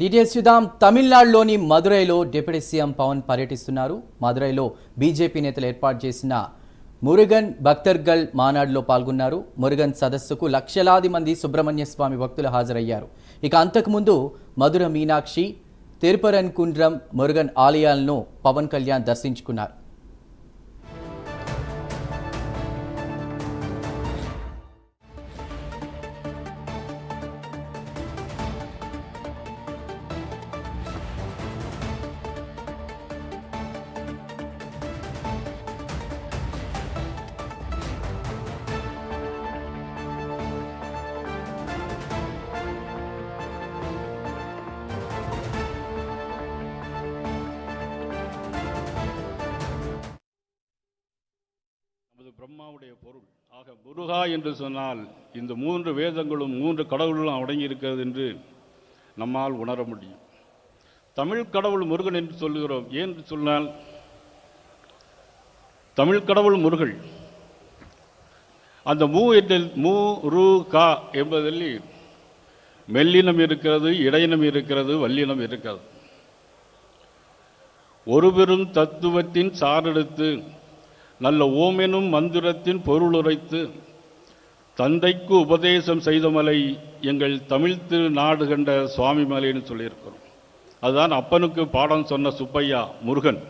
Details చూద్దాం. తమిళనాడులోని మదురైలో deputy CM Pawan పర్యటిస్తున్నారు. మదురైలో బీజేపీ నేతలు ఏర్పాటు చేసిన మురుగన్ భక్తర్గల్ మానాడులో పాల్గొన్నారు. మురుగన్ సదస్సుకు లక్షలాది మంది సుబ్రహ్మణ్య స్వామి భక్తులు హాజరయ్యారు. ఇక అంతకుముందు మధుర మీనాక్షి, తిరుపరన్కుండ్రం మురుగన్ ఆలయాలను పవన్ కళ్యాణ్ దర్శించుకున్నారు. பிரம்மாவுடைய பொருள் ஆக முருகா என்று சொன்னால் இந்த மூன்று வேதங்களும் மூன்று கடவுளும் அடங்கி இருக்கிறது என்று நம்மால் உணர முடியும். தமிழ் கடவுள் முருகன் என்று சொல்லுகிறோம். ஏன் சொன்னால் தமிழ் கடவுள் முருகன் அந்த மூ ரு கா என்பதில் மெல்லினம் இருக்கிறது, இடையினம் இருக்கிறது, வல்லினம் இருக்கிறது. ஒரு பெரும் தத்துவத்தின் சாரெடுத்து நல்ல ஓமெனும் மந்திரத்தின் பொருளுரைத்து தந்தைக்கு உபதேசம் செய்த மலை எங்கள் தமிழ் திருநாடு கண்ட சுவாமி மலைன்னு சொல்லியிருக்கிறோம். அதுதான் அப்பனுக்கு பாடம் சொன்ன சுப்பையா முருகன்.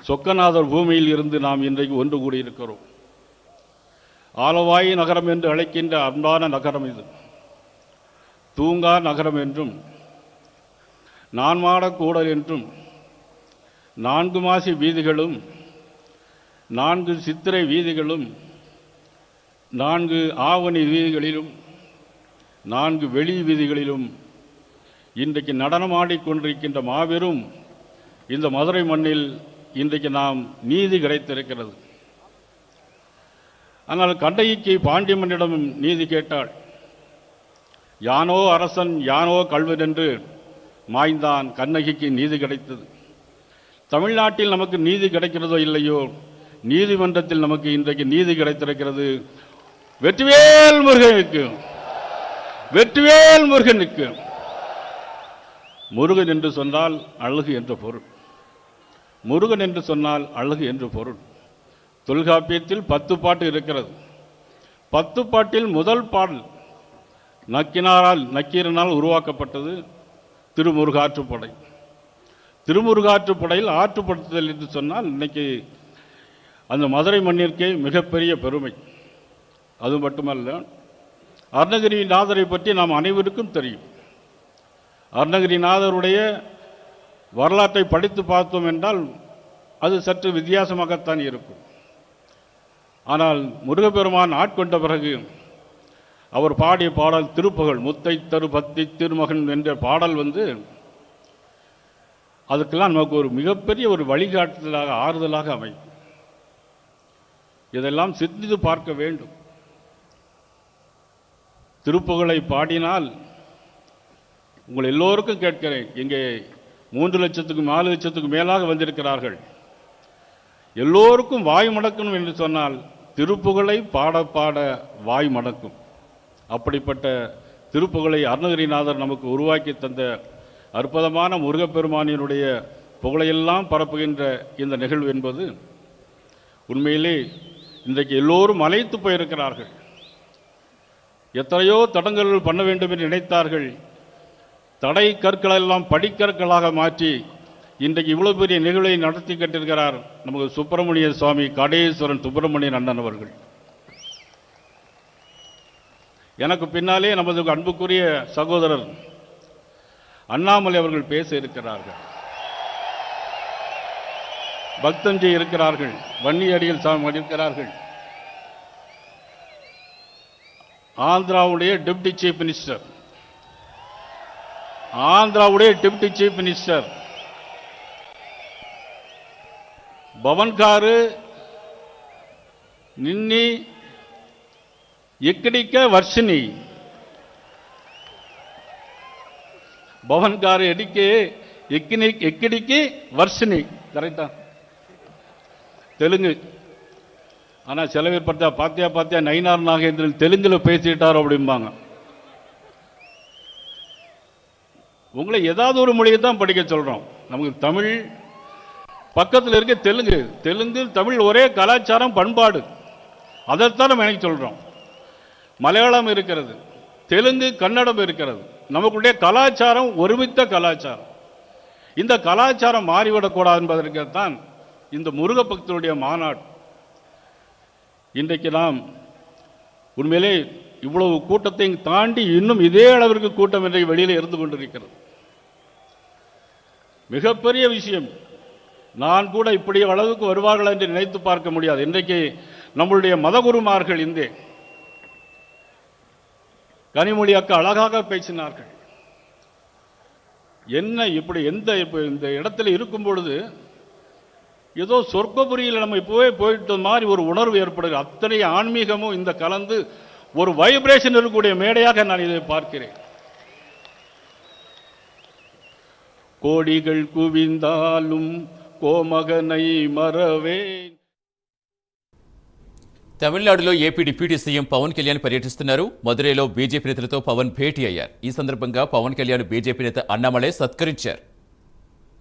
சொக்கநாதர் பூமியில் இருந்து நாம் இன்றைக்கு ஒன்று கூடியிருக்கிறோம். ஆலவாய் நகரம் என்று அழைக்கின்ற அன்பான நகரம் இது. தூங்கா நகரம் என்றும் நான்மாடக்கூடல் என்றும் 4 மாசி வீதிகளும் 4 சித்திரை வீதிகளும் 4 ஆவணி வீதிகளிலும் 4 வெளி வீதிகளிலும் இன்றைக்கு நடனமாடிக்கொண்டிருக்கின்ற மாபெரும் இந்த மதுரை மண்ணில் இன்றைக்கு நாம் நீதி கிடைத்திருக்கிறது. ஆனால் கண்ணகிக்கு பாண்டிய மன்னிடம் நீதி கேட்டாள். யானோ அரசன் யானோ கல்வன் என்று மாய்ந்தான். கண்ணகிக்கு நீதி கிடைத்தது. தமிழ்நாட்டில் நமக்கு நீதி கிடைக்கிறதோ இல்லையோ, நீதிமன்றத்தில் நமக்கு இன்றைக்கு நீதி கிடைத்திருக்கிறது. வெற்றிவேல் முருகனுக்கு, வெற்றிவேல் முருகனுக்கு. முருகன் என்று சொன்னால் அழகு என்ற பொருள். முருகன் என்று சொன்னால் அழகு என்று பொருள். தொல்காப்பியத்தில் 10 பாட்டு இருக்கிறது. 10 பாட்டில் முதல் பாடல் நக்கீரனால் உருவாக்கப்பட்டது திருமுருகாற்றுப்படை. திருமுருகாற்றுப்படையில் ஆற்றுப்படுத்துதல் என்று சொன்னால் இன்னைக்கு அந்த மதுரை மண்ணிற்கே மிகப்பெரிய பெருமை. அது மட்டுமல்ல, அருணகிரிநாதரை பற்றி நாம் அனைவருக்கும் தெரியும். அருணகிரிநாதருடைய வரலாற்றை படித்து பார்த்தோம் என்றால் அது சற்று வித்தியாசமாகத்தான் இருக்கும். ஆனால் முருகப்பெருமான் ஆட்கொண்ட பிறகு அவர் பாடிய பாடல் திருப்புகழ், முத்தை தரு பத்தி திருமகன் என்ற பாடல் அதுக்கெல்லாம் நமக்கு ஒரு மிகப்பெரிய ஒரு வழிகாட்டுதலாக ஆறுதலாக அமையும். இதெல்லாம் சிந்தித்து பார்க்க வேண்டும். திருப்புகழை பாடினால் உங்கள் எல்லோருக்கும் கேட்கிறேன், இங்கே 3 லட்சத்துக்கும் 4 லட்சத்துக்கும் மேலாக வந்திருக்கிறார்கள். எல்லோருக்கும் வாய் மடக்கணும் என்று சொன்னால் திருப்புகழை பாட பாட வாய் மடக்கும். அப்படிப்பட்ட திருப்புகழை அருணகிரிநாதர் நமக்கு உருவாக்கி தந்த அற்புதமான முருகப்பெருமானினுடைய புகழையெல்லாம் பரப்புகின்ற இந்த நிகழ்வு என்பது உண்மையிலே இன்றைக்கு எல்லோரும் அலைத்து போயிருக்கிறார்கள். எத்தனையோ தடங்கல்கள் பண்ண வேண்டும் என்று நினைத்தார்கள். தடை கற்களெல்லாம் படிக்கற்களாக மாற்றி இன்றைக்கு இவ்வளவு பெரிய நிகழ்வை நடத்தி கட்டிருக்கிறார் நமக்கு சுப்பிரமணிய சுவாமி காடேஸ்வரன் சுப்பிரமணியன் அண்ணன் அவர்கள். எனக்கு பின்னாலே நமது அன்புக்குரிய சகோதரர் அண்ணாமலை அவர்கள் பேச இருக்கிறார்கள். பக்தஞ்சி இருக்கிறார்கள், வன்னியடிகள் சாமி இருக்கிறார்கள். ஆந்திராவுடைய டெப்டி சீஃப் மினிஸ்டர், ஆந்திராவுடைய deputy chief minister Pawan garu నిన్ని ఎక్కడిక వర్షిని பவன் గారు எக்கடிக்கு வர்ஷினி கரெக்டா தெலுங்கு. ஆனால் சில பேர் பார்த்தா பாத்தியா நயினார் நாகேந்திரன் தெலுங்குல பேசிட்டார் அப்படிம்பாங்க. உங்களை ஏதாவது ஒரு மொழியை தான் படிக்க சொல்கிறோம். நமக்கு தமிழ் பக்கத்தில் இருக்க தெலுங்கு தமிழ் ஒரே கலாச்சாரம் பண்பாடு, அதைத்தான் நம்ம எனக்கு சொல்கிறோம். மலையாளம் இருக்கிறது, தெலுங்கு கன்னடம் இருக்கிறது, நமக்குடைய கலாச்சாரம் ஒருமித்த கலாச்சாரம். இந்த கலாச்சாரம் மாறிவிடக்கூடாது என்பதற்குத்தான் இந்த முருக பக்தருடைய மாநாடு. இன்றைக்கு நாம் உண்மையிலே இவ்வளவு கூட்டத்தை தாண்டி இன்னும் இதே அளவிற்கு கூட்டம் இன்றைக்கு வெளியில் இருந்து கொண்டிருக்கிறது. மிகப்பெரிய விஷயம். நான் கூட இப்படி அளவுக்கு வருவார்கள் என்று நினைத்து பார்க்க முடியாது. இன்றைக்கு நம்மளுடைய மதகுருமார்கள் இந்த கனிமொழி அக்கா அழகாக பேசினார்கள். என்ன இப்படி இந்த இடத்துல இருக்கும் பொழுது ஏதோ சொர்க்கபுரியில் நம்ம இப்போவே போயிட்ட மாதிரி ஒரு உணர்வு ஏற்படுகிறது. அத்தனை ஆன்மீகமும் இந்த கலந்து ஒரு வைப்ரேஷன் இருக்கக்கூடிய மேடையாக நான் இதை பார்க்கிறேன். கோடிகள் குவிந்தாலும் கோமகனை மறவேன். తమిళనాడులో AP deputy CM Pawan Kalyan పర్యటిస్తున్నారు. మదురైలో బీజేపీ నేతలతో పవన్ భేటీ అయ్యారు. ఈ సందర్భంగా పవన్ కళ్యాణ్ బీజేపీ నేత అన్నామలై సత్కరించారు.